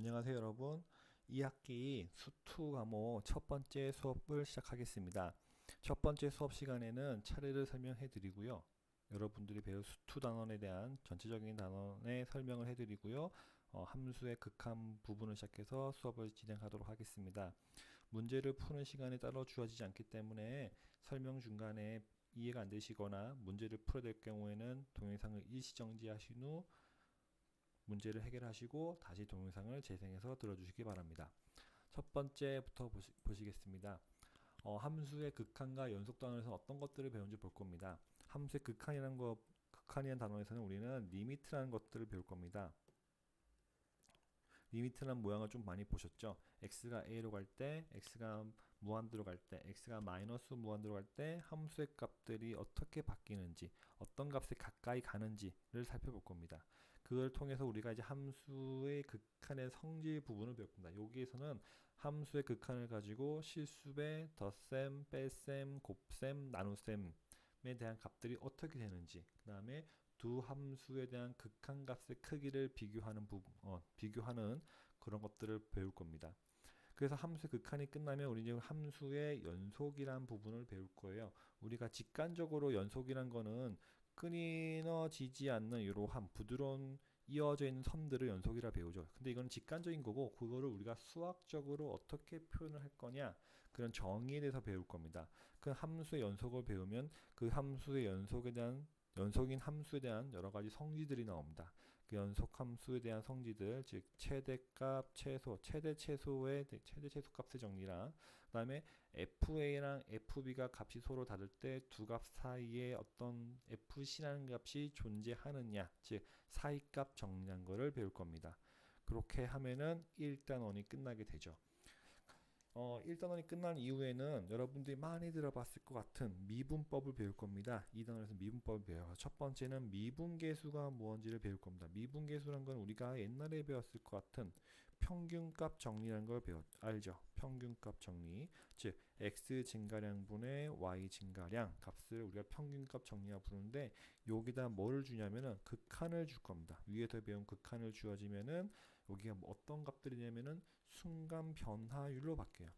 안녕하세요 여러분. 2학기 수2 과목 첫 번째 수업을 시작하겠습니다. 첫 번째 수업 시간에는 차례를 설명해 드리고요. 여러분들이 배울 수2 단원에 대한 전체적인 단원의 설명을 해 드리고요. 함수의 극한 부분을 시작해서 수업을 진행하도록 하겠습니다. 문제를 푸는 시간이 따로 주어지지 않기 때문에 설명 중간에 이해가 안 되시거나 문제를 풀어야 될 경우에는 동영상을 일시정지 하신 후 문제를 해결하시고 다시 동영상을 재생해서 들어주시기 바랍니다. 첫 번째부터 보시겠습니다. 함수의 극한과 연속 단원에서 어떤 것들을 배운지 볼 겁니다. 함수의 극한이라는 단원에서는 우리는 리미트라는 것들을 배울 겁니다. 리미트라는 모양을 좀 많이 보셨죠? x가 a로 갈 때, x가 무한대로 갈 때, x가 마이너스 무한대로 갈 때 함수의 값들이 어떻게 바뀌는지, 어떤 값에 가까이 가는지를 살펴볼 겁니다. 그걸 통해서 우리가 이제 함수의 극한의 성질 부분을 배울 겁니다. 여기에서는 함수의 극한을 가지고 실수배, 덧셈, 뺄셈, 곱셈, 나눗셈에 대한 값들이 어떻게 되는지, 그 다음에 두 함수에 대한 극한값의 크기를 비교하는 그런 것들을 배울 겁니다. 그래서 함수의 극한이 끝나면 우리 이제 함수의 연속이란 부분을 배울 거예요. 우리가 직관적으로 연속이란 거는 끊어지지 않는 이러한 부드러운 이어져 있는 선들을 연속이라 배우죠. 근데 이건 직관적인 거고 그거를 우리가 수학적으로 어떻게 표현을 할 거냐 그런 정의에 대해서 배울 겁니다. 그 함수의 연속을 배우면 그 함수의 연속인 함수에 대한 여러 가지 성질들이 나옵니다. 그 연속 함수에 대한 성질들, 즉 최대값, 최대 최소 값의 정리랑 그다음에 FA랑 FB가 값이 서로 다를 때 두 값 사이에 어떤 FC라는 값이 존재하느냐, 즉 사이값 정리한 거를 배울 겁니다. 그렇게 하면은 1단원이 끝나게 되죠. 1단원이 끝난 이후에는 여러분들이 많이 들어봤을 것 같은 미분법을 배울 겁니다. 2단원에서 미분법을 배워요. 첫 번째는 미분계수가 뭔지를 배울 겁니다. 미분계수란 건 우리가 옛날에 배웠을 것 같은 평균값 정리라는 걸 알죠? 평균값 정리. 즉 x 증가량분의 y 증가량 값을 우리가 평균값 정리라고 부르는데 여기다 뭐를 주냐면은 극한을 줄 겁니다. 위에서 배운 극한을 주어지면은 여기가 어떤 값들이냐면은 순간 변화율로 바뀌어요.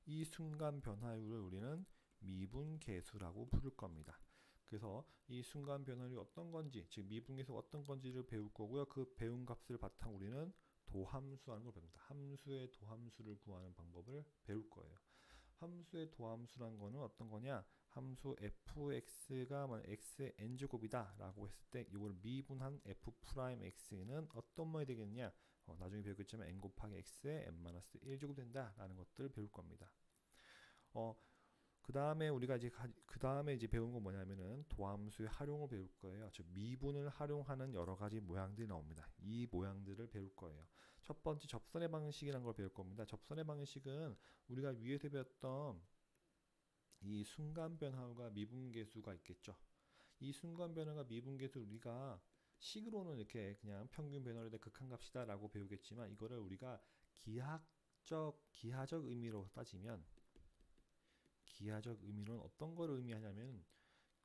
이 순간 변화율을 우리는 미분계수라고 부를 겁니다. 그래서 이 순간 변화율이 어떤 건지, 즉 미분계수가 어떤 건지를 배울 거고요. 그 배운 값을 바탕 우리는 도함수라는 걸 배웁니다. 함수의 도함수를 구하는 방법을 배울 거예요. 함수의 도함수란 거는 어떤 거냐? 함수 fx가 x의 n제곱이다 라고 했을 때 이걸 미분한 f'x는 어떤 모양이 되겠냐? 나중에 배우겠지만 n 곱하기 x의 n-1제곱 된다 라는 것들을 배울 겁니다. 그 다음에 우리가 이제 배운 건 뭐냐면은 도함수의 활용을 배울 거예요. 즉 미분을 활용하는 여러 가지 모양들이 나옵니다. 이 모양들을 배울 거예요. 첫 번째 접선의 방식이라는 걸 배울 겁니다. 접선의 방식은 우리가 위에서 배웠던 이 순간 변화가 미분계수가 있겠죠. 이 순간 변화가 미분계수 우리가 식으로는 이렇게 그냥 평균 변화에 대한 극한값이다 라고 배우겠지만 이거를 우리가 기하적 의미로 따지면 기하적 의미는 어떤 걸 의미하냐면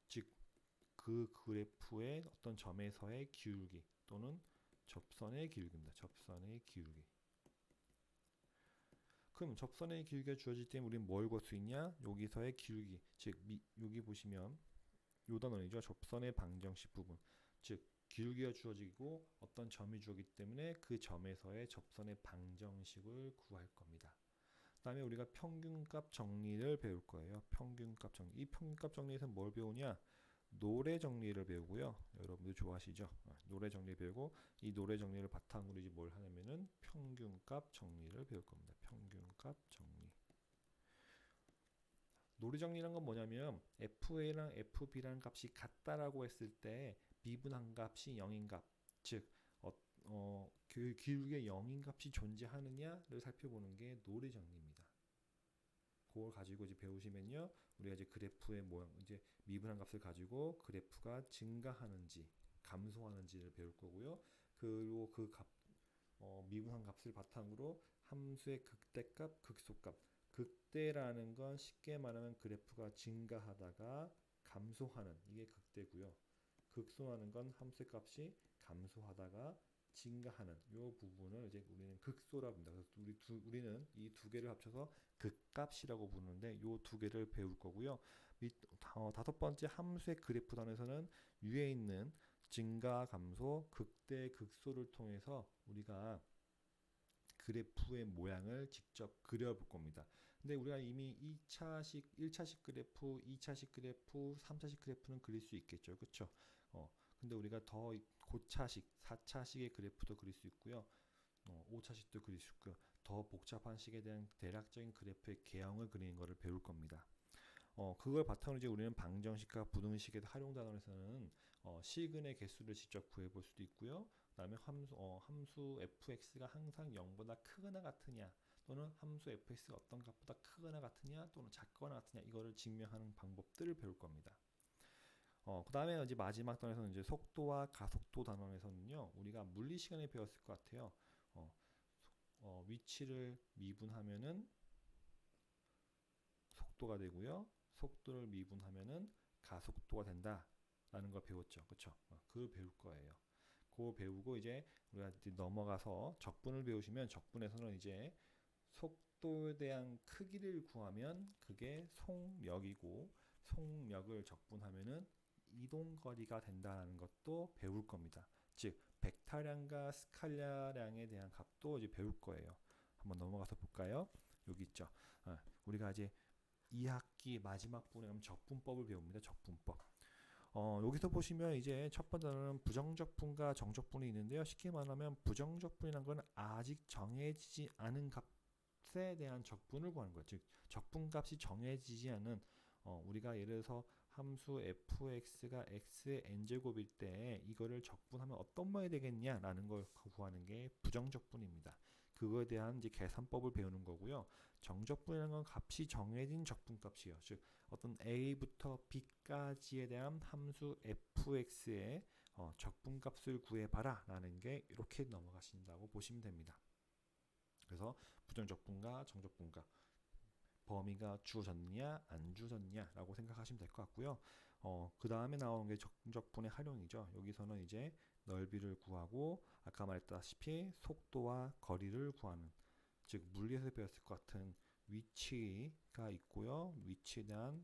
즉 그 그래프의 어떤 점에서의 기울기 또는 접선의 기울기입니다. 접선의 기울기. 그럼 접선의 기울기가 주어질 때 우리는 뭘 구할 수 있냐? 여기서의 기울기. 즉 여기 보시면 요 단원이죠. 접선의 방정식 부분. 즉 기울기가 주어지고 어떤 점이 주어지기 때문에 그 점에서의 접선의 방정식을 구할 겁니다. 그 다음에 우리가 평균값 정리를 배울 거예요. 평균값 정리. 이 평균값 정리에서 뭘 배우냐? 노래 정리를 배우고요. 여러분들 좋아하시죠? 노래 정리 배우고 이 노래 정리를 바탕으로 이제 뭘 하냐면은 평균값 정리를 배울 겁니다. 평균값 정리. 노래 정리란 건 뭐냐면 FA랑 FB라는 값이 같다라고 했을 때 미분한 값이 0인 값, 즉 그 기울기에 0인 값이 존재하느냐를 살펴보는 게 노래 정리입니다. 그걸 가지고 이제 배우시면요, 우리가 이제 그래프의 모양, 이제 미분한 값을 가지고 그래프가 증가하는지 감소하는지를 배울 거고요. 그리고 미분한 값을 바탕으로 함수의 극대값, 극소값. 극대라는 건 쉽게 말하면 그래프가 증가하다가 감소하는 이게 극대고요. 극소하는 건 함수의 값이 감소하다가 증가하는 요 부분을 이제 우리는 극소라고 합니다. 그래서 우리는 이 두 개를 합쳐서 극값이라고 부르는데 요 두 개를 배울 거고요. 다섯 번째 함수의 그래프 단에서는 위에 있는 증가 감소 극대 극소를 통해서 우리가 그래프의 모양을 직접 그려볼 겁니다. 근데 우리가 이미 2차식, 1차식 그래프, 2차식 그래프, 3차식 그래프는 그릴 수 있겠죠. 그렇죠? 근데 우리가 더 고차식, 4차식의 그래프도 그릴 수 있고요. 5차식도 그릴 수 있고요. 더 복잡한 식에 대한 대략적인 그래프의 개형을 그리는 것을 배울 겁니다. 그걸 바탕으로 이제 우리는 방정식과 부등식에 활용 단원에서는 시근의 개수를 직접 구해볼 수도 있고요. 그다음에 함수 fx가 항상 0보다 크거나 같으냐 또는 함수 fx가 어떤 값보다 크거나 같으냐 또는 작거나 같으냐 이거를 증명하는 방법들을 배울 겁니다. 그다음에 이제 마지막 단원에서는 이제 속도와 가속도 단원에서는요 우리가 물리 시간에 배웠을 것 같아요. 위치를 미분하면은 속도가 되고요. 속도를 미분하면은 가속도가 된다라는 걸 배웠죠. 그렇죠? 그걸 배울 거예요. 그거 배우고 이제 우리가 이제 넘어가서 적분을 배우시면 적분에서는 이제 속도에 대한 크기를 구하면 그게 속력이고 속력을 적분하면은 이동거리가 된다는 것도 배울 겁니다. 즉 벡터량과 스칼라량에 대한 값도 이제 배울 거예요. 한번 넘어가서 볼까요? 여기 있죠. 우리가 이제 2학기 마지막 부분에 적분법을 배웁니다. 적분법. 여기서 보시면 이제 첫 번째는 부정적분과 정적분이 있는데요. 쉽게 말하면 부정적분이라는 건 아직 정해지지 않은 값에 대한 적분을 구하는 거예요. 즉 적분값이 정해지지 않은 우리가 예를 들어서 함수 fx가 x의 n제곱일 때 이거를 적분하면 어떤 모양이 되겠냐라는 걸 구하는 게 부정적분입니다. 그거에 대한 이제 계산법을 배우는 거고요. 정적분이라는 건 값이 정해진 적분값이에요. 즉 어떤 a부터 b까지에 대한 함수 fx의 적분값을 구해봐라 라는 게 이렇게 넘어가신다고 보시면 됩니다. 그래서 부정적분과 정적분과 범위가 주어졌냐 안 주어졌냐 라고 생각하시면 될 것 같고요. 그 다음에 나오는 게 정적분의 활용이죠. 여기서는 이제 넓이를 구하고 아까 말했다시피 속도와 거리를 구하는 즉 물리에서 배웠을 것 같은 위치가 있고요. 위치에 대한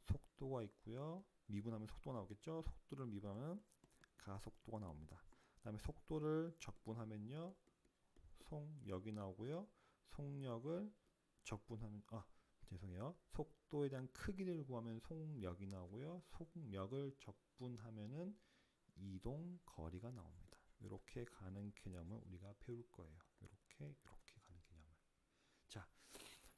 속도가 있고요. 미분하면 속도가 나오겠죠. 속도를 미분하면 가속도가 나옵니다. 그 다음에 속도를 적분하면요. 속력이 나오고요. 속력을 적분하면 죄송해요. 속도에 대한 크기를 구하면 속력이 나오고요. 속력을 적분하면은 이동 거리가 나옵니다. 이렇게 가는 개념을 우리가 배울 거예요. 이렇게 가는 개념을. 자,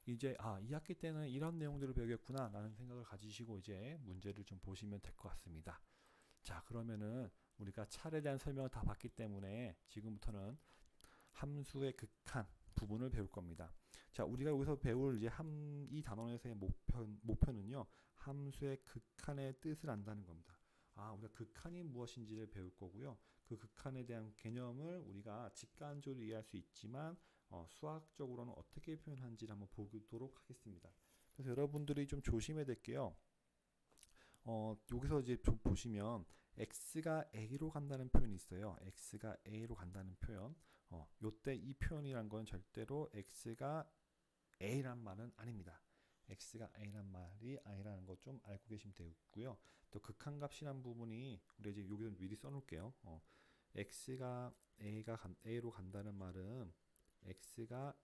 이제 2학기 때는 이런 내용들을 배우겠구나 라는 생각을 가지시고 이제 문제를 좀 보시면 될 것 같습니다. 자, 그러면은 우리가 차례에 대한 설명을 다 봤기 때문에 지금부터는 함수의 극한 부분을 배울 겁니다. 자, 우리가 여기서 배울 이제 이 단원에서의 목표는요. 함수의 극한의 뜻을 안다는 겁니다. 우리가 극한이 무엇인지를 배울 거고요. 그 극한에 대한 개념을 우리가 직관적으로 이해할 수 있지만 수학적으로는 어떻게 표현하는지를 한번 보도록 하겠습니다. 그래서 여러분들이 좀 조심해야 될게요. 여기서 이제 좀 보시면 x가 a로 간다는 표현이 있어요. x가 a로 간다는 표현. 요때 이 표현이란 건 절대로 x가 a란 말은 아닙니다. x가 a란 말이 아니라는 거 좀 알고 계시면 되고요. 또 극한값이란 부분이 우리 이제 여기서 미리 써놓을게요. x가 a로 간다는 말은 x가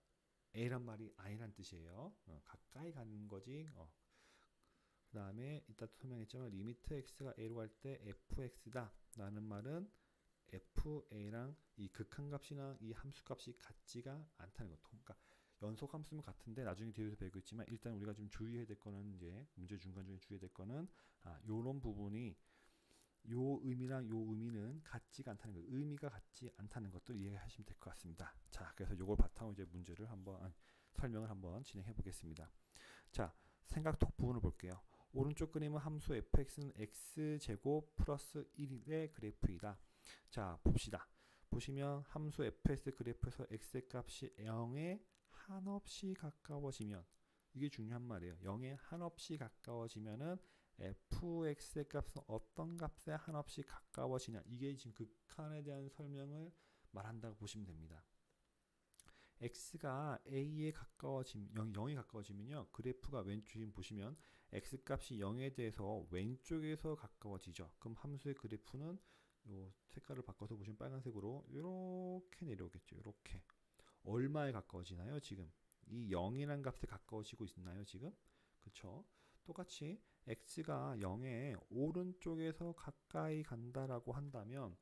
a란 말이 아니란 뜻이에요. 가까이 가는 거지. 그 다음에 이따 설명했지만 리미트 x가 a로 갈 때 fx다 라는 말은 fa랑 이 극한값이나 이 함수값이 같지가 않다는 것. 그러니까 연속 함수는 같은데 나중에 뒤에서 배우고 있지만 일단 우리가 좀 주의해야 될 거는 이제 문제 중간 중에 주의해야 될 거는 요런 부분이 요 의미랑 요 의미는 같지가 않다는 것. 의미가 같지 않다는 것도 이해하시면 될 것 같습니다. 자, 그래서 요걸 바탕으로 이제 문제를 한번 설명을 한번 진행해 보겠습니다. 자, 생각톡 부분을 볼게요. 오른쪽 그림은 함수 fx는 x제곱 플러스 1의 그래프이다. 자, 봅시다. 보시면 함수 fx 그래프에서 x의 값이 0에 한없이 가까워지면 이게 중요한 말이에요. 0에 한없이 가까워지면은 fx의 값은 어떤 값에 한없이 가까워지냐. 이게 지금 극한에 대한 설명을 말한다고 보시면 됩니다. x가 a에 가까워지면 0에 가까워지면요. 그래프가 왼쪽에 보시면 x 값이 0에 대해서 왼쪽에서 가까워지죠. 그럼 함수의 그래프는 요 색깔을 바꿔서 보시면 빨간색으로 이렇게 내려오겠죠. 이렇게. 얼마에 가까워지나요, 지금? 이 0이라는 값에 가까워지고 있나요, 지금? 그쵸? 똑같이 x가 0에 오른쪽에서 가까이 간다라고 한다면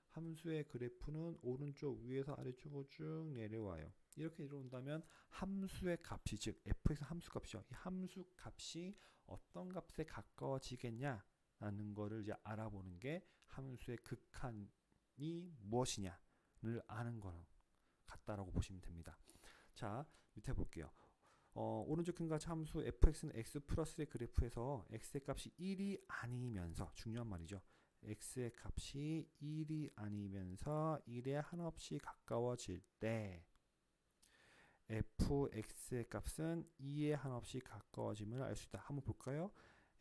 함수의 그래프는 오른쪽 위에서 아래쪽으로 쭉 내려와요. 이렇게 내려온다면 함수의 값이, 즉 fx 함수 값이죠. 이 함수 값이 어떤 값에 가까워지겠냐라는 거를 이제 알아보는 게 함수의 극한이 무엇이냐를 아는 거랑 같다라고 보시면 됩니다. 자, 밑에 볼게요. 오른쪽 큰 함수 fx는 x 플러스의 그래프에서 x의 값이 1이 아니면서, 중요한 말이죠. x의 값이 1이 아니면서 1에 한없이 가까워질 때 fx의 값은 2에 한없이 가까워짐을 알 수 있다. 한번 볼까요?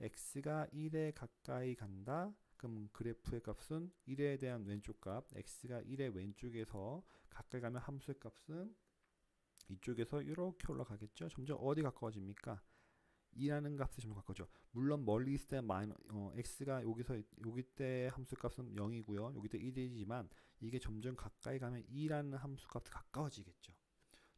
x가 1에 가까이 간다. 그럼 그래프의 값은 1에 대한 왼쪽 값, x가 1의 왼쪽에서 가까이 가면 함수의 값은 이쪽에서 이렇게 올라가겠죠. 점점 어디 가까워집니까? 2라는 값에 점점 가까워져. 물론 멀리 있을 때 x가 여기 때 함수 값은 0이고요. 여기 때 1이지만 이게 점점 가까이 가면 2라는 함수 값이 가까워지겠죠.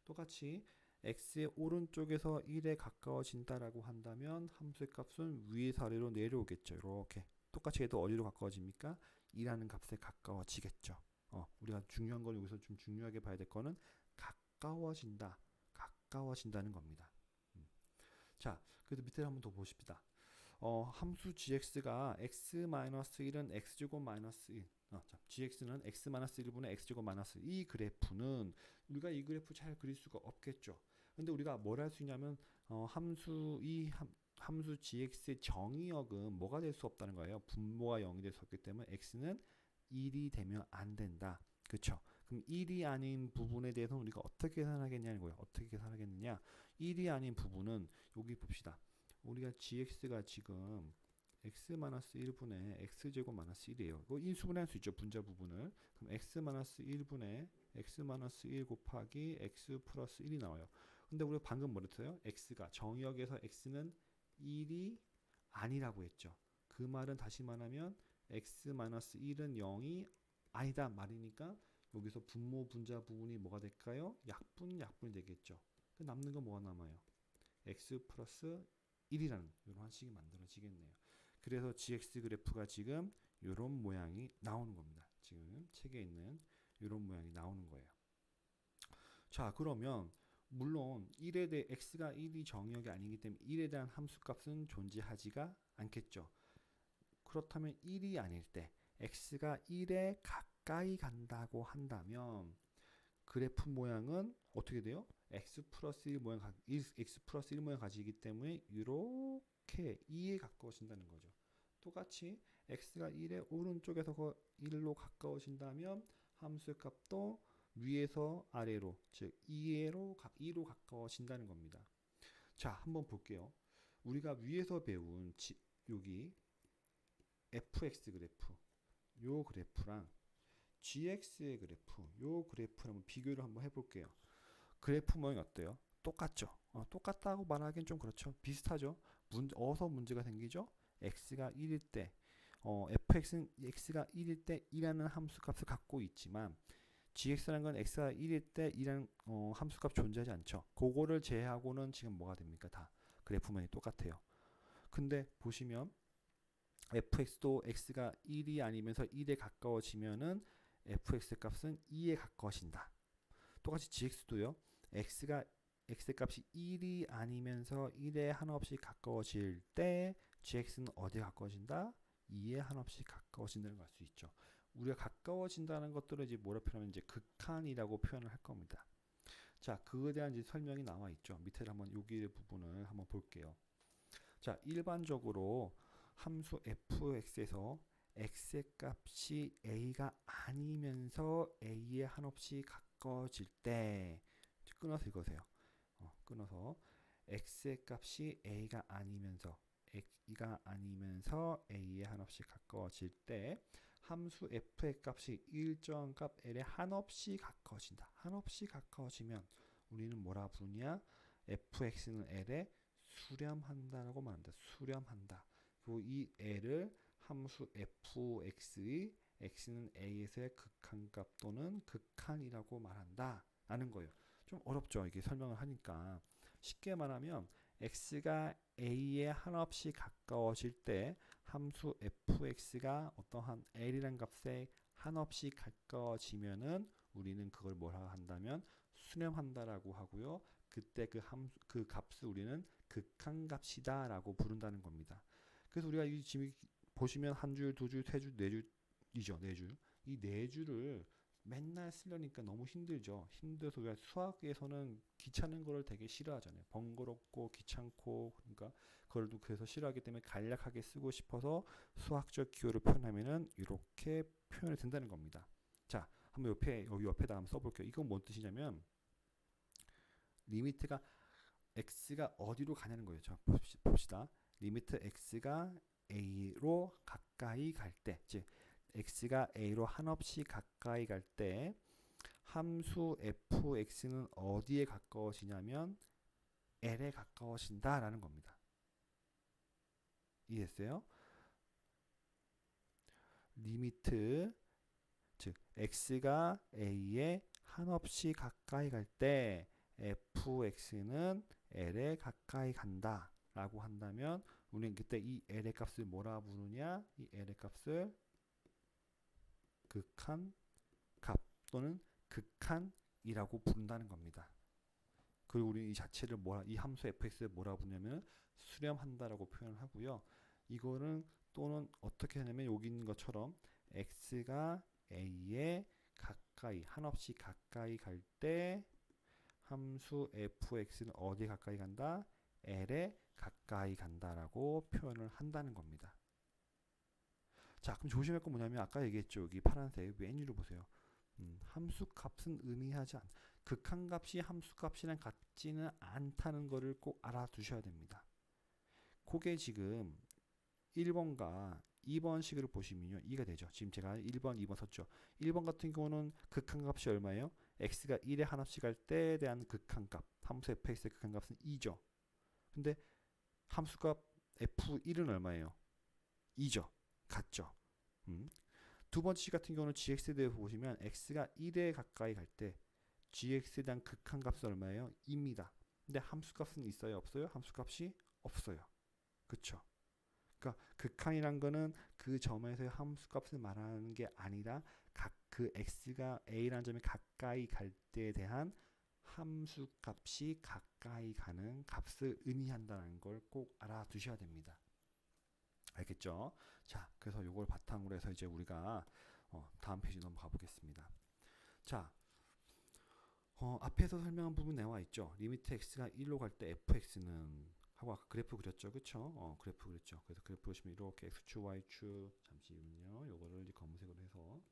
똑같이 x의 오른쪽에서 1에 가까워진다라고 한다면 함수의 값은 위에서 아래로 내려오겠죠. 이렇게. 똑같이 얘도 어디로 가까워집니까? 2라는 값에 가까워지겠죠. 우리가 중요한 건 여기서 좀 중요하게 봐야 될 거는 가까워진다는 겁니다. 자, 그래서 밑에 한번 더 보십시다. 함수 gx가 x-1은 x제곱 마이너스 1. gx는 x-1분의 x제곱 마이너스 1. 이 그래프는 우리가 이 그래프 잘 그릴 수가 없겠죠. 근데 우리가 뭘 할 수 있냐면 함수 gx의 정의역은 뭐가 될 수 없다는 거예요. 분모가 0이 될 수 없기 때문에 x는 1이 되면 안 된다. 그렇죠? 그럼 1이 아닌 부분에 대해서는 우리가 어떻게 계산하겠냐는 거예요. 어떻게 계산하겠느냐? 1이 아닌 부분은 여기 봅시다. 우리가 gx가 지금 x-1분의 x제곱 마이너스 1이에요. 이거 인수분해할 수 있죠. 분자 부분을. 그럼 x-1분의 x-1 곱하기 x 플러스 1이 나와요. 근데 우리가 방금 뭐랬어요? x가 정의역에서 x는 1이 아니라고 했죠. 그 말은 다시 말하면 x-1은 0이 아니다 말이니까 여기서 분모 분자 부분이 뭐가 될까요? 약분이 되겠죠. 남는 건 뭐가 남아요? x 플러스 1이라는 이런 한식이 만들어지겠네요. 그래서 gx 그래프가 지금 이런 모양이 나오는 겁니다. 지금 책에 있는 이런 모양이 나오는 거예요. 자, 그러면 물론 1에 대해 x가 1이 정의역이 아니기 때문에 1에 대한 함수값은 존재하지가 않겠죠. 그렇다면 1이 아닐 때 x가 1에 가까이 간다고 한다면 그래프 모양은 어떻게 돼요? x 플러스 1 모양 가지기 때문에 이렇게 2에 가까워진다는 거죠. 똑같이 x가 1의 오른쪽에서 1로 가까워진다면 함수의 값도 위에서 아래로, 즉 2로 가까워진다는 겁니다. 자, 한번 볼게요. 우리가 위에서 배운 여기 fx 그래프, 요 그래프랑 gx의 그래프, 요 그래프를 한번 비교를 한번 해볼게요. 그래프 모양이 어때요? 똑같죠? 똑같다고 말하기엔 좀 그렇죠. 비슷하죠? 어디서 문제가 생기죠? x가 1일 때 fx는 x가 1일 때 2라는 함수값을 갖고 있지만 gx라는 건 x가 1일 때 2라는 함수값 존재하지 않죠. 그거를 제외하고는 지금 뭐가 됩니까? 다 그래프 모양이 똑같아요. 근데 보시면 fx도 x가 1이 아니면서 1에 가까워지면은 fx 값은 2에 가까워진다. 똑같이 gx도요. x의 값이 1이 아니면서 1에 한없이 가까워질 때 gx는 어디에 가까워진다? 2에 한없이 가까워진다는 걸 알 수 있죠. 우리가 가까워진다는 것들을 이제 뭐라 표현하면 이제 극한이라고 표현을 할 겁니다. 자, 그거에 대한 이제 설명이 나와 있죠. 밑에 한번 여기 부분을 한번 볼게요. 자, 일반적으로 함수 fx에서 x의 값이 a가 아니면서 a에 한없이 가까워질 때 끊어서 읽으세요. 끊어서 x의 값이 a가 아니면서 a에 한없이 가까워질 때 함수 f의 값이 일정한 값 l에 한없이 가까워진다. 한없이 가까워지면 우리는 뭐라 부르냐? fx는 l에 수렴한다라고 말한다. 수렴한다. 그리고 이 l을 함수 fx의 x는 a에서의 극한값 또는 극한이라고 말한다 라는 거예요. 좀 어렵죠, 이게 설명을 하니까. 쉽게 말하면 x가 a에 한없이 가까워질 때 함수 fx가 어떠한 l이란 값에 한없이 가까워지면은 우리는 그걸 뭐라 한다면 수렴한다라고 하고요. 그때 그 값을 우리는 극한값이다라고 부른다는 겁니다. 그래서 우리가 지금 보시면 한 줄, 두 줄, 세 줄, 네 줄이죠. 네 줄. 이 네 줄을 맨날 쓰려니까 너무 힘들죠. 힘들어서 우리가 수학에서는 귀찮은 거를 되게 싫어하잖아요. 번거롭고 귀찮고 그러니까 그걸도 그래서 싫어하기 때문에 간략하게 쓰고 싶어서 수학적 기호를 표현하면은 이렇게 표현이 된다는 겁니다. 자, 한번 여기 옆에다 한번 써볼게요. 이건 뭔 뜻이냐면 리미트가 x가 어디로 가냐는 거예요. 자, 봅시다. 리미트 x가 a로 가까이 갈 때, 즉 x가 a로 한없이 가까이 갈 때 함수 fx는 어디에 가까워지냐면 l에 가까워진다라는 겁니다. 이해했어요? 리미트 즉 x가 a에 한없이 가까이 갈 때 fx는 l에 가까이 간다 라고 한다면 우리는 그때 이 l의 값을 뭐라 부르냐? 이 l의 값을 극한 값 또는 극한이라고 부른다는 겁니다. 그리고 우리는 이 자체를 이 함수 fx를 뭐라 부르냐면 수렴한다라고 표현을 하고요. 이거는 또는 어떻게 하냐면 여기 있는 것처럼 x가 a에 가까이 한없이 가까이 갈 때 함수 fx는 어디에 가까이 간다? l에 가까이 간다라고 표현을 한다는 겁니다. 자, 그럼 조심할 건 뭐냐면 아까 얘기했죠. 여기 파란색 메뉴를 보세요. 함수 값은 의미하지 않. 극한값이 함수 값이랑 같지는 않다는 거를 꼭 알아두셔야 됩니다. 그게 지금 1번과 2번 식으로 보시면요. 2가 되죠. 지금 제가 1번, 2번 썼죠. 1번 같은 경우는 극한값이 얼마예요? x가 1에 한없이 갈 때에 대한 극한값. 함수 fx의 극한값은 2죠. 근데 함수값 f1은 얼마예요? 2죠. 같죠. 두 번째 식 같은 경우는 gx에 대해서 보시면 x가 1에 가까이 갈 때 gx에 대한 극한값은 얼마예요? 2입니다. 근데 함수값은 있어요? 없어요? 함수값이 없어요. 그쵸? 그러니까 극한이란 거는 그 점에서의 함수값을 말하는 게 아니라 그 x가 a라는 점에 가까이 갈 때에 대한 함수값이 가까이 가는 값을 의미한다는 걸 꼭 알아두셔야 됩니다. 알겠죠? 자, 그래서 요걸 바탕으로 해서 이제 우리가 다음 페이지 넘어가 보겠습니다. 자, 앞에서 설명한 부분 나와 있죠. 리미트 x가 1로 갈 때 fx는 하고 아까 그래프 그렸죠, 그쵸? 그래프 그렸죠. 그래서 그래프 보시면 이렇게 x축, y축 잠시만요. 요거를 이제 검색을 해서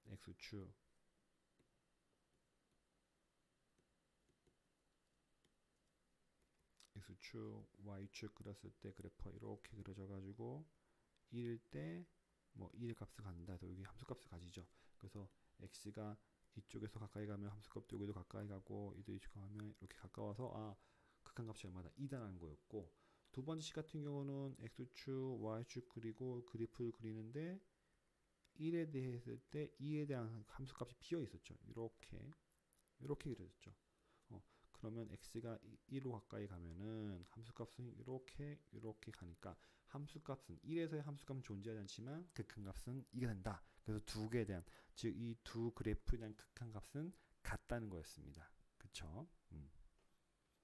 x축 x축, y축 그렸을 때 그래프가 이렇게 그려져 가지고 1일 때 뭐 1의 값을 갖는다. 그래서 여기 함수값을 가지죠. 그래서 x가 이쪽에서 가까이 가면 함수값도 여기도 가까이 가고 이쪽 가면 이렇게 가까워서 극한값이 얼마다 2다라는 거였고, 두 번째 식 같은 경우는 x축, y축 그리고 그래프를 그리는데 1에 대해 했을 때 2에 대한 함수값이 비어 있었죠. 이렇게 그려졌죠. 그러면 x가 1로 가까이 가면은 함수값은 이렇게 가니까 함수값은 1에서의 함수값은 존재하지 않지만 극한값은 2가 된다. 그래서 두 개에 대한 즉 이 두 그래프에 대한 극한값은 같다는 거였습니다. 그쵸?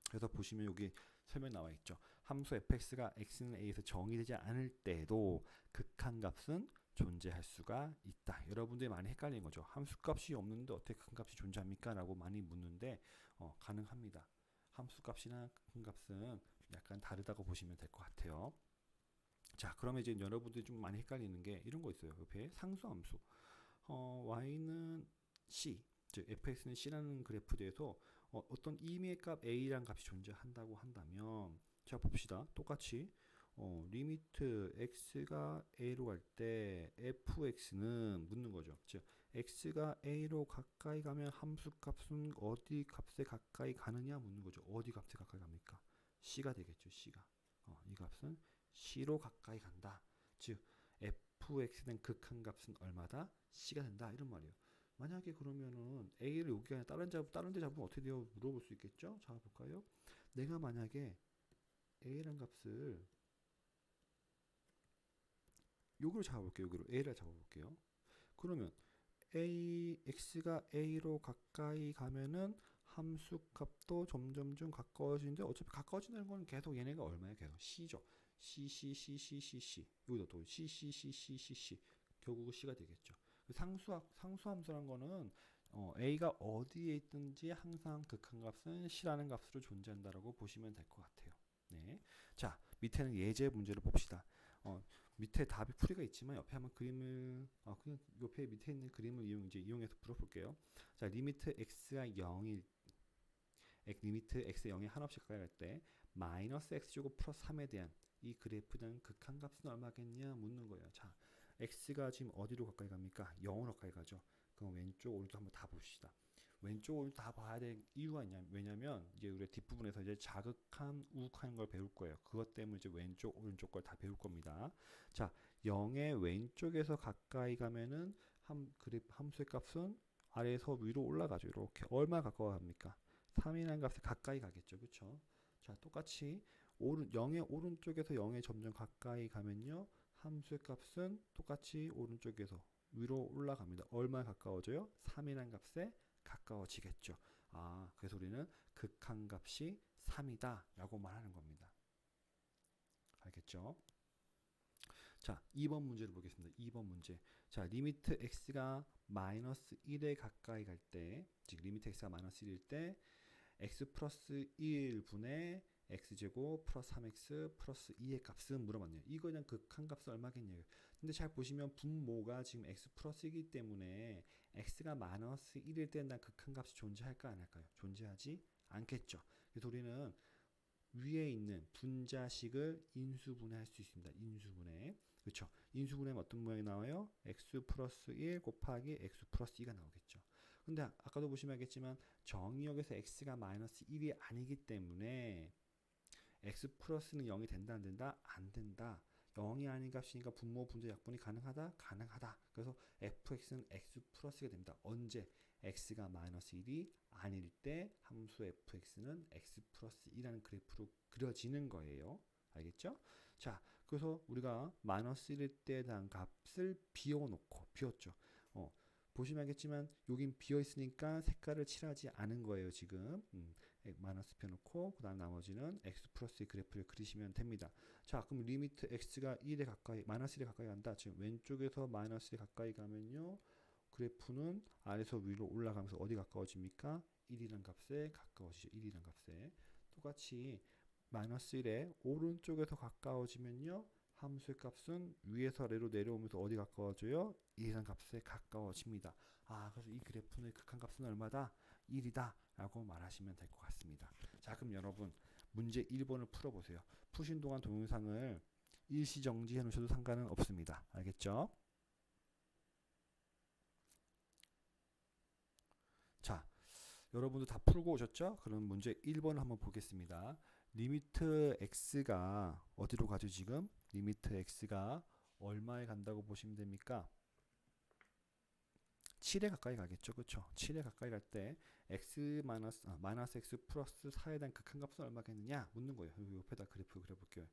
그래서 보시면 여기 설명 나와 있죠. 함수 fx가 x는 a에서 정의되지 않을 때도 극한값은 존재할 수가 있다. 여러분들이 많이 헷갈리는 거죠. 함수값이 없는데 어떻게 극한값이 존재합니까? 라고 많이 묻는데 가능합니다. 함수값이나 극한값은 약간 다르다고 보시면 될 것 같아요. 자, 그러면 이제 여러분들이 좀 많이 헷갈리는 게 이런 거 있어요. 옆에 상수함수. y는 c, 즉 fx는 c라는 그래프에서 어떤 임의의 값 a라는 값이 존재한다고 한다면 자 봅시다. 똑같이 리미트 x가 a로 갈 때 fx는 묻는 거죠. 즉 x가 a로 가까이 가면 함수 값은 어디 값에 가까이 가느냐 묻는 거죠. 어디 값에 가까이 갑니까? c가 되겠죠. c가. 이 값은 c로 가까이 간다. 즉 fx는 극한 값은 얼마다? c가 된다. 이런 말이에요. 만약에 그러면은 a를 여기 아니라 다른 데 잡으면 어떻게 돼요? 물어볼 수 있겠죠? 자, 볼까요? 내가 만약에 a란 값을 여기로 잡아볼게요. 여기로 a를 잡아볼게요. 그러면 x가 a로 가까이 가면은 함수 값도 점점 좀 가까워지는데 어차피 가까워진다는 건 계속 얘네가 얼마예요? 계속 c죠. c 여기도 또 c 결국 c가 되겠죠. 상수함수란 거는 a가 어디에 있든지 항상 극한값은 c라는 값으로 존재한다라고 보시면 될 것 같아요. 네. 자, 밑에는 예제 문제를 봅시다. 밑에 답이 풀이가 있지만 옆에 한번 그림을 그냥 옆에 밑에 있는 그림을 이용해서 풀어볼게요. 자, 리미트 x가 0일 리미트 x 0에 한없이 가까이 갈 때 마이너스 x제곱 플러스 3에 대한 이 그래프는 극한값은 얼마겠냐 묻는 거예요. 자, x가 지금 어디로 가까이 갑니까? 0으로 가까이 가죠. 그럼 왼쪽 오른쪽 한번 다 봅시다. 왼쪽 오른쪽 다 봐야 될 이유가 있냐? 왜냐면 이제 우리 뒷부분에서 이제 자극한 우극한 걸 배울 거예요. 그것 때문에 이제 왼쪽 오른쪽 걸 다 배울 겁니다. 자, 0의 왼쪽에서 가까이 가면은 함수의 값은 아래에서 위로 올라가죠. 이렇게 얼마 가까워 갑니까? 3이라는 값에 가까이 가겠죠. 그쵸? 자, 똑같이 0의 오른쪽에서 0에 점점 가까이 가면요. 함수의 값은 똑같이 오른쪽에서 위로 올라갑니다. 얼마에 가까워져요? 3이라는 값에 가까워지겠죠. 그래서 우리는 극한값이 3이다 라고 말하는 겁니다. 알겠죠? 자, 2번 문제를 보겠습니다. 2번 문제. 자, 리미트 x가 마이너스 1에 가까이 갈 때, 즉 리미트 x가 마이너스 1일 때 x 플러스 1분의 x제곱 플러스 3x 플러스 2의 값은 물어봤네요. 이거에 대한 극한값은 얼마겠냐고요. 근데 잘 보시면 분모가 지금 x 플러스 1이기 때문에 x가 마이너스 1일 때는 극한값이 존재할까 안 할까요? 존재하지 않겠죠. 그래서 우리는 위에 있는 분자식을 인수분해할 수 있습니다. 인수분해. 그렇죠. 인수분해하면 어떤 모양이 나와요? x 플러스 1 곱하기 x 플러스 2가 나오겠죠. 근데 아까도 보시면 알겠지만 정의역에서 x가 마이너스 1이 아니기 때문에 x 플러스는 0이 된다 안 된다? 안 된다. 0이 아닌 값이니까 분모 분자 약분이 가능하다? 가능하다. 그래서 fx는 x 플러스가 됩니다. 언제? x가 마이너스 1이 아닐 때 함수 fx는 x 플러스 2라는 그래프로 그려지는 거예요. 알겠죠? 자, 그래서 우리가 마이너스 1일 때 대한 값을 비웠죠. 보시면 알겠지만 여긴 비어있으니까 색깔을 칠하지 않은 거예요. 지금 마이너스 펴놓고 그 다음 나머지는 x 플러스의 그래프를 그리시면 됩니다. 자, 그럼 리미트 x가 1에 가까이 마이너스 1에 가까이 간다. 지금 왼쪽에서 마이너스 1에 가까이 가면요. 그래프는 아래에서 위로 올라가면서 어디 가까워집니까? 1이란 값에 가까워지죠. 1이란 값에. 똑같이 마이너스 1에 오른쪽에서 가까워지면요. 함수의 값은 위에서 아래로 내려오면서 어디 가까워져요? 1이란 값에 가까워집니다. 그래서 이 그래프의 극한값은 얼마다? 1이다 라고 말하시면 될 것 같습니다. 자, 그럼 여러분 문제 1번을 풀어보세요. 푸신 동안 동영상을 일시정지 해놓으셔도 상관은 없습니다. 알겠죠? 자, 여러분도 다 풀고 오셨죠? 그럼 문제 1번을 한번 보겠습니다. 리미트 x가 어디로 가죠 지금? 리미트 x가 얼마에 간다고 보시면 됩니까? 7에 가까이 가겠죠. 그쵸? 7에 가까이 갈 때 마이너스 x 플러스 4에 대한 극한값은 얼마겠느냐 묻는 거예요. 여기 옆에다 그래프 그려볼게요.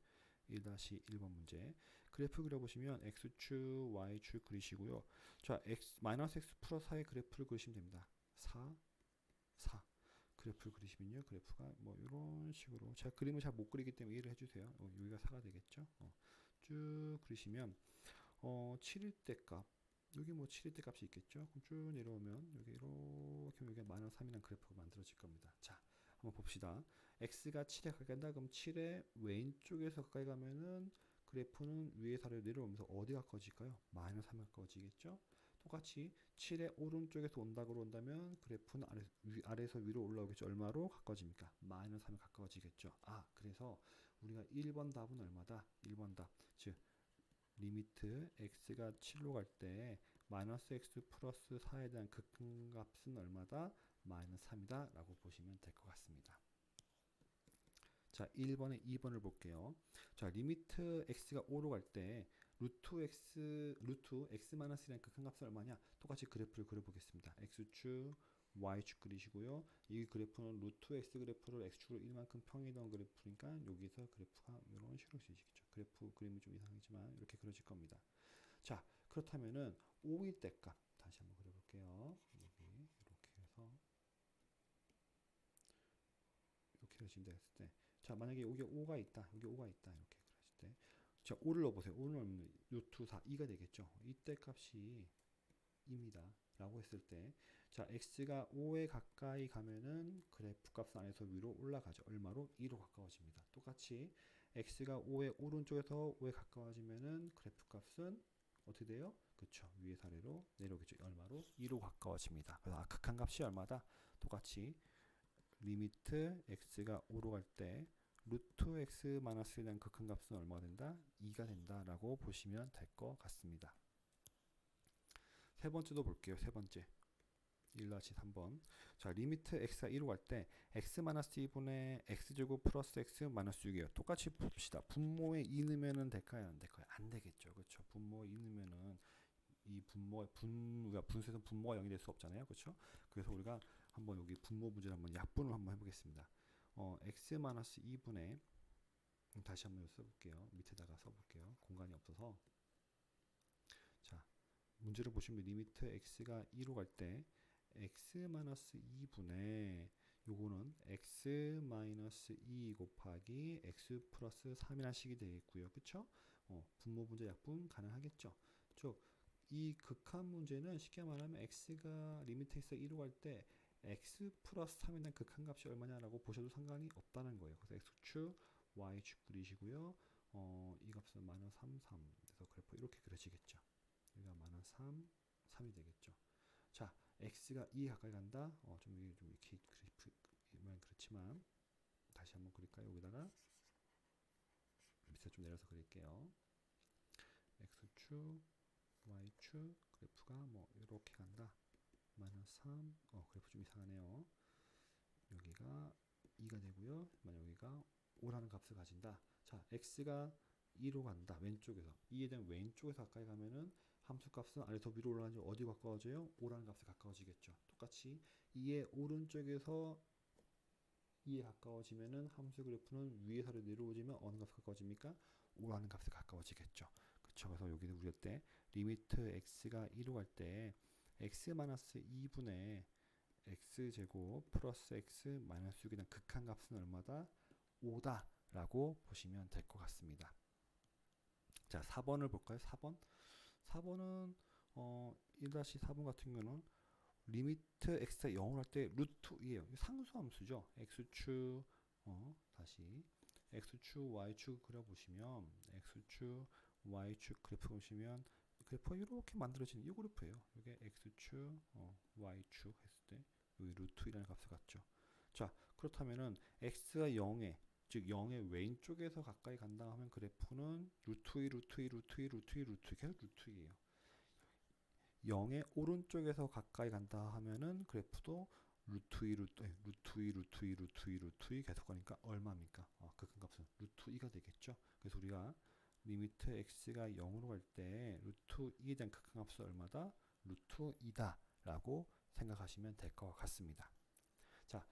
1-1번 문제. 그래프 그려보시면 x축, y축 그리시고요. 자, 마이너스 x 플러스 4의 그래프를 그리시면 됩니다. 4 그래프를 그리시면요. 그래프가 뭐 이런 식으로 제가 그림을 잘 못 그리기 때문에 이해를 해주세요. 여기가 4가 되겠죠. 쭉 그리시면 7일 때 값 여기 뭐 7일 때 값이 있겠죠. 그럼 쭉 내려오면 여기 이렇게 여기 마이너스 3이라는 그래프가 만들어질 겁니다. 자, 한번 봅시다. x가 7에 가까이 간다. 그럼 7의 왼쪽에서 가까이 가면은 그래프는 위에서 아래로 내려오면서 어디 가까워질까요? 마이너스 3에 가까워지겠죠. 똑같이 7의 오른쪽에서 온다고 한다면 그래프는 아래에서 위로 올라오겠죠. 얼마로 가까워집니까? 마이너스 3에 가까워지겠죠. 그래서 우리가 1번 답은 얼마다? 1번 답. 즉 리미트 x가 7로 갈 때 마이너스 x 플러스 4에 대한 극한값은 얼마다? 마이너스 3이다 라고 보시면 될 것 같습니다. 자, 1번에 2번을 볼게요. 자, 리미트 x가 5로 갈 때 루트 x 마이너스라는 극한값은 얼마냐? 똑같이 그래프를 그려보겠습니다. x축, y축 그리시고요. 이 그래프는 루트 x 그래프를 x축으로 1만큼 평이동 그래프니까 여기서 그래프가 이런 식으로 그려지겠죠. 그래프 그림이 좀 이상하지만 이렇게 그려질 겁니다. 자, 그렇다면은 5일 때 값 다시 한번 그려볼게요. 여기 이렇게 해서 이렇게 그려진다 했을 때, 자, 만약에 여기 5가 있다, 여기 5가 있다 이렇게 그려질 때, 자, 5를 넣어보세요. 5는 얼마나? 루트 4, 2가 되겠죠. 이때 값이 2입니다. 라고 했을 때, 자, x가 5에 가까이 가면은 그래프 값 안에서 위로 올라가죠. 얼마로? 2로 가까워집니다. 똑같이 x가 5의 오른쪽에서 5에 가까워지면은 그래프 값은 어떻게 돼요? 그쵸, 위에서 아래로 내려오겠죠. 얼마로? 2로 가까워집니다. 그래서 극한값이 얼마다? 똑같이 리미트 x가 5로 갈 때 루트 x 마이너스에 대한 극한값은 얼마가 된다? 2가 된다 라고 보시면 될 것 같습니다. 세 번째도 볼게요. 세 번째 1-3번. 자, 리미트 x가 2로 갈 때 x 마이너스 2분의 x제곱 플러스 x 마이너스 6이에요. 똑같이 봅시다. 분모에 2 넣으면 될까요? 안 될까요? 안 되겠죠. 그렇죠. 분모에 2 넣으면은 이 우리가 분수에서 분모가 0이 될 수 없잖아요. 그렇죠? 그래서 우리가 한번 여기 분모 문제를 한번 약분을 한번 해보겠습니다. x 마이너스 2분의 다시 한번 써볼게요. 밑에다가 써볼게요. 공간이 없어서. 자, 문제를 보시면 리미트 x가 2로 갈 때 x 마이너스 2분의 요거는 x 마이너스 2 곱하기 x 플러스 3이라는 식이 되겠고요. 그쵸? 분모 문제 약분 가능하겠죠? 즉, 이 극한 문제는 쉽게 말하면 x가 리미트 x가 1로 갈 때 x 플러스 3에 대한 극한값이 얼마냐라고 보셔도 상관이 없다는 거예요. 그래서 x축, y축 그리시고요. 이 값은 마이너스 3, 3. 그래서 그래프 이렇게 그려지겠죠. 여기가 마이너스 3, 3이 되겠죠. 자, x가 2 가까이 간다. 좀 이렇게 그래프 모양 그렇지만 다시 한번 그릴까요? 여기다가 밑에 좀 내려서 그릴게요. x축, y축 그래프가 뭐 이렇게 간다. 마이너스 3. 그래프 좀 이상하네요. 여기가 2가 되고요. 만약 여기가 5라는 값을 가진다. 자, x가 2로 간다. 왼쪽에서 2에 대한 왼쪽에서 가까이 가면은 함수 값은 아래서 위로 올라가는지 어디 가까워져요? 5라는 값에 가까워지겠죠. 똑같이 2의 오른쪽에서 2에 가까워지면은 함수 그래프는 위에서 아래로 내려오지만 어느 값에 가까워집니까? 5라는 값에 가까워지겠죠. 그쵸. 그래서 여기는 우리 때 리미트 x가 2로 갈 때 x 마이너스 2분의 x제곱 플러스 x 마이너스 6에 대한 극한값은 얼마다? 5다 라고 보시면 될 것 같습니다. 자, 4번을 볼까요? 4번. 4번은 1-4번 같은 경우는 리미트 x가 0을 할 때 루트 2예요. 상수함수죠. x축 다시 x축 y축 그려보시면 x축 y축 그래프 보시면 그래프가 이렇게 만들어지는 이 그래프예요. 이게 x축 y축 했을 때 여기 루트 2라는 값을 갖죠. 자, 그렇다면은 x가 0에 즉 0의 왼쪽에서 가까이 간다 하면 그래프는 루트 2 루트 2 루트 2 루트 2 루트 2 계속 루트 2예요. 0의 오른쪽에서 가까이 간다 하면은 그래프도 루트 2 루트 2 루트 2 루트 2 루트 2 계속 가니까 얼마입니까? 극한값은 루트 2가 되겠죠. 그래서 우리가 리미트 x가 0으로 갈 때 루트 2에 대한 극한값은 얼마다? 루트 2다 라고 생각하시면 될 것 같습니다. 자,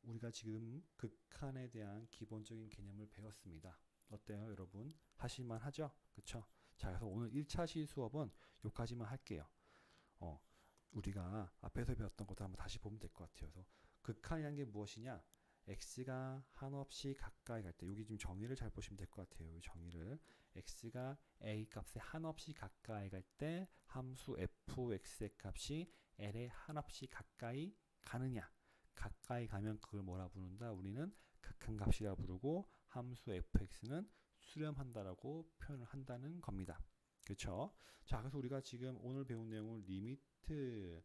우리가 지금 극한에 대한 기본적인 개념을 배웠습니다. 어때요, 여러분? 하실만 하죠? 그쵸? 자, 그래서 오늘 1차 시수업은 여기까지만 할게요. 우리가 앞에서 배웠던 것도 한번 다시 보면 될 것 같아요. 그래서 극한이라는 게 무엇이냐? x가 한없이 가까이 갈 때, 여기 지금 정의를 잘 보시면 될 것 같아요. 이 정의를. x가 a 값에 한없이 가까이 갈 때 함수 fx의 값이 l에 한없이 가까이 가느냐? 가까이 가면 그걸 뭐라 부른다? 우리는 극한값이라 부르고 함수 fx는 수렴한다라고 표현을 한다는 겁니다. 그렇죠? 자, 그래서 우리가 지금 오늘 배운 내용을 리미트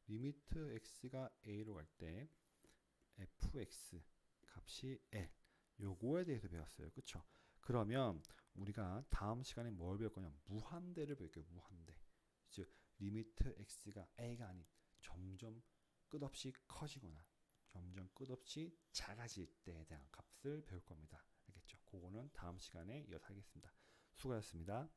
리미트 x가 a로 갈 때 fx 값이 L. 요거에 대해서 배웠어요. 그쵸? 그러면 우리가 다음 시간에 뭘 배울 거냐? 무한대를 배울게요. 무한대. 즉 리미트 x가 a가 아닌 점점 끝없이 커지거나 점점 끝없이 작아질 때에 대한 값을 배울 겁니다. 알겠죠? 그거는 다음 시간에 이어서 하겠습니다. 수고하셨습니다.